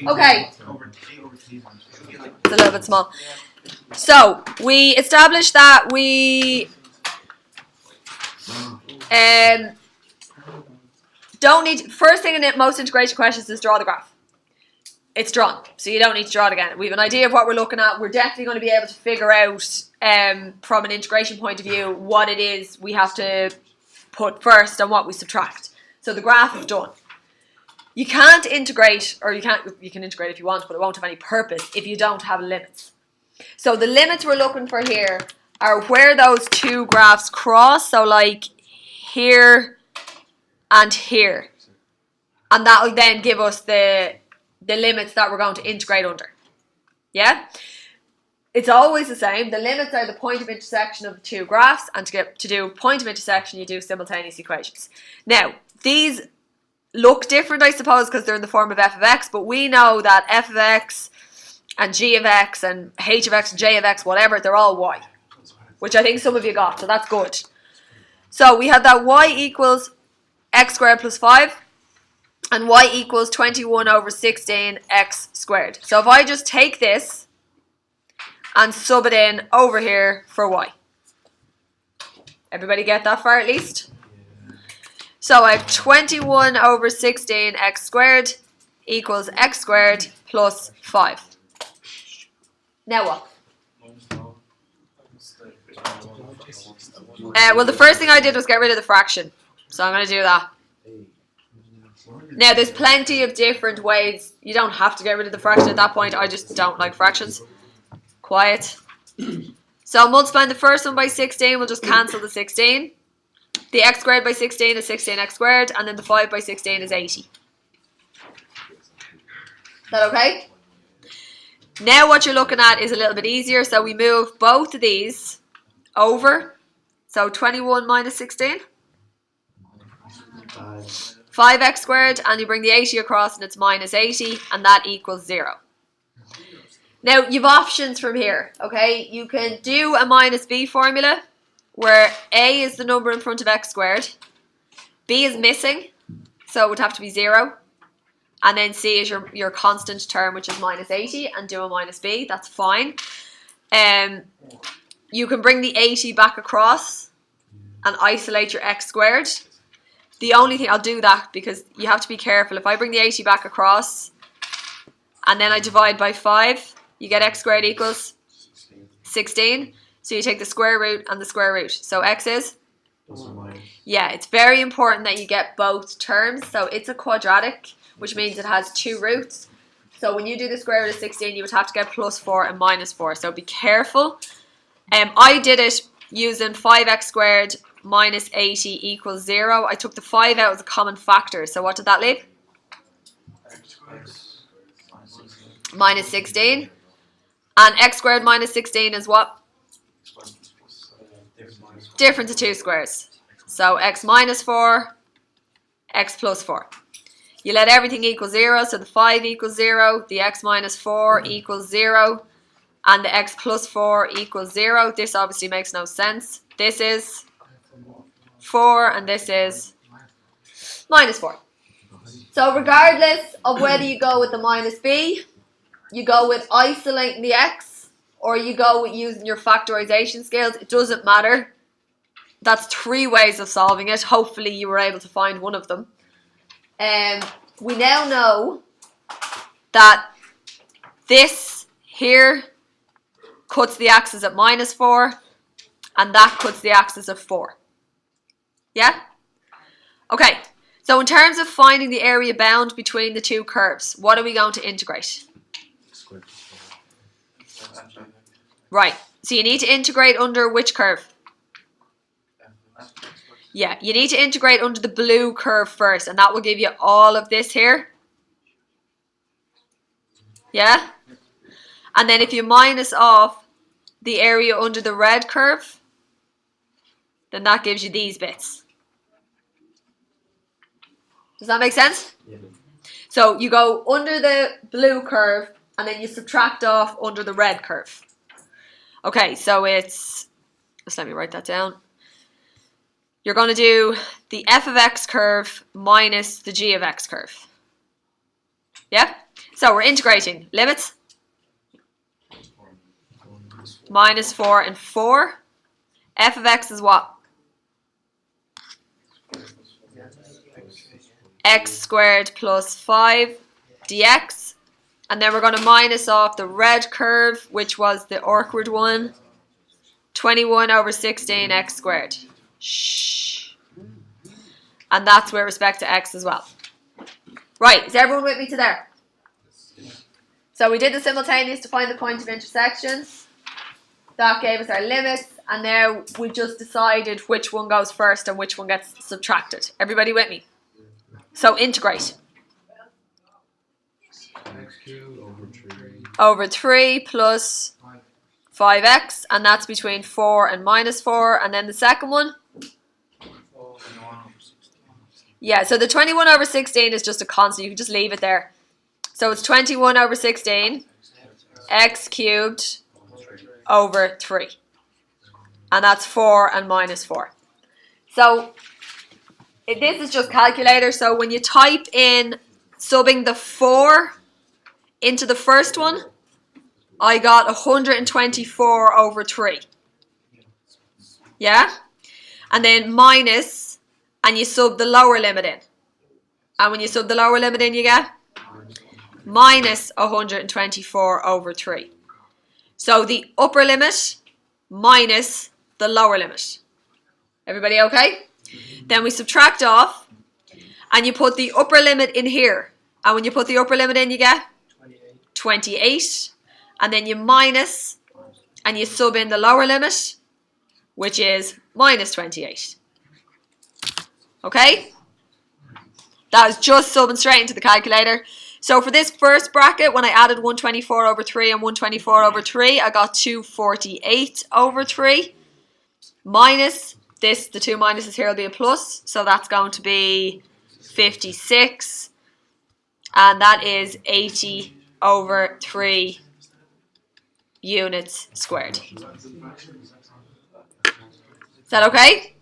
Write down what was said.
Okay. It's a little bit small. So we established that we don't need. First thing in most integration questions is draw the graph. It's drawn, so you don't need to draw it again. We have an idea of what we're looking at. We're definitely going to be able to figure out from an integration point of view what it is we have to put first and what we subtract. So the graph is done. You can't integrate, or you can integrate if you want, but it won't have any purpose if you don't have limits. So the limits we're looking for here are where those two graphs cross, so like here and here. And that will then give us the limits that we're going to integrate under. Yeah? It's always the same. The limits are the point of intersection of the two graphs, and to do point of intersection, you do simultaneous equations. Now, these look different, I suppose, because they're in the form of f of x, but we know that f of x and g of x and h of x and j of x, whatever, they're all y, which I think some of you got, so that's good. So we have that y equals x squared plus 5, and y equals 21 over 16 x squared. So if I just take this and sub it in over here for y. Everybody get that far at least? So I have 21 over 16 x squared equals x squared plus 5. Now what? Well, the first thing I did was get rid of the fraction. So I'm going to do that. Now, there's plenty of different ways. You don't have to get rid of the fraction at that point. I just don't like fractions. Quiet. So multiplying the first one by 16, we'll just cancel the 16. The x squared by 16 is 16x squared, and then the 5 by 16 is 80. Is that okay? Now what you're looking at is a little bit easier. So we move both of these over. So 21 minus 16. 5x squared, and you bring the 80 across and it's minus 80, and that equals 0. Now you've options from here, okay? You can do a minus b formula where a is the number in front of x squared, b is missing, so it would have to be 0, and then c is your constant term, which is minus 80, and do a minus b, that's fine. You can bring the 80 back across and isolate your x squared. The only thing, I'll do that because you have to be careful. If I bring the 80 back across and then I divide by 5, you get x squared equals 16. So you take the square root and the square root. So x is? Yeah, it's very important that you get both terms. So it's a quadratic, which means it has two roots. So when you do the square root of 16, you would have to get plus 4 and minus 4. So be careful. I did it using 5x squared minus 80 equals 0. I took the 5 out as a common factor. So what did that leave? Minus 16. And x squared minus 16 is what? Difference of two squares. So x minus 4, x plus 4. You let everything equal 0. So the 5 equals 0. The x minus 4 equals 0. And the x plus 4 equals 0. This obviously makes no sense. This is 4 and this is minus 4. So regardless of whether you go with the minus b, you go with isolating the x, or you go with using your factorization scales, it doesn't matter. That's 3 ways of solving it. Hopefully you were able to find one of them. We now know that this here cuts the axis at minus 4, and that cuts the axis of 4. Yeah? Okay, so in terms of finding the area bound between the two curves, what are we going to integrate? Right, so you need to integrate under which curve? Yeah, you need to integrate under the blue curve first, and that will give you all of this here. Yeah? And then if you minus off the area under the red curve, then that gives you these bits. Does that make sense? Yeah. So you go under the blue curve and then you subtract off under the red curve. Okay, so it's, just let me write that down. you're going to do the f of x curve minus the g of x curve. Yeah? So we're integrating. Limits? Minus 4 and 4. F of x is what? X squared plus 5 dx. And then we're going to minus off the red curve, which was the awkward one. 21 over 16 x squared. Shh. And that's with respect to x as well. Right, is everyone with me to there? So we did the simultaneous to find the point of intersection. That gave us our limits. And now we just decided which one goes first and which one gets subtracted. Everybody with me? So integrate. X cubed over 3 plus 5x, and that's between 4 and minus 4. And then the second one? Yeah, so the 21 over 16 is just a constant. You can just leave it there. So it's 21 over 16, x cubed over 3. And that's 4 and minus 4. So this is just calculator. So when you type in subbing the 4 into the first one, I got 124 over 3. Yeah? And then minus, and you sub the lower limit in. And when you sub the lower limit in, you get minus 124 over 3. So the upper limit minus the lower limit. Everybody okay? Then we subtract off, and you put the upper limit in here. And when you put the upper limit in, you get 28. And then you minus, and you sub in the lower limit, which is minus 28. Okay? That was just subbing straight into the calculator. So for this first bracket, when I added 124 over 3 and 124 over 3, I got 248 over 3. Minus this, the two minuses here will be a plus. So that's going to be 56. And that is 80 over 3 units squared. Is that okay?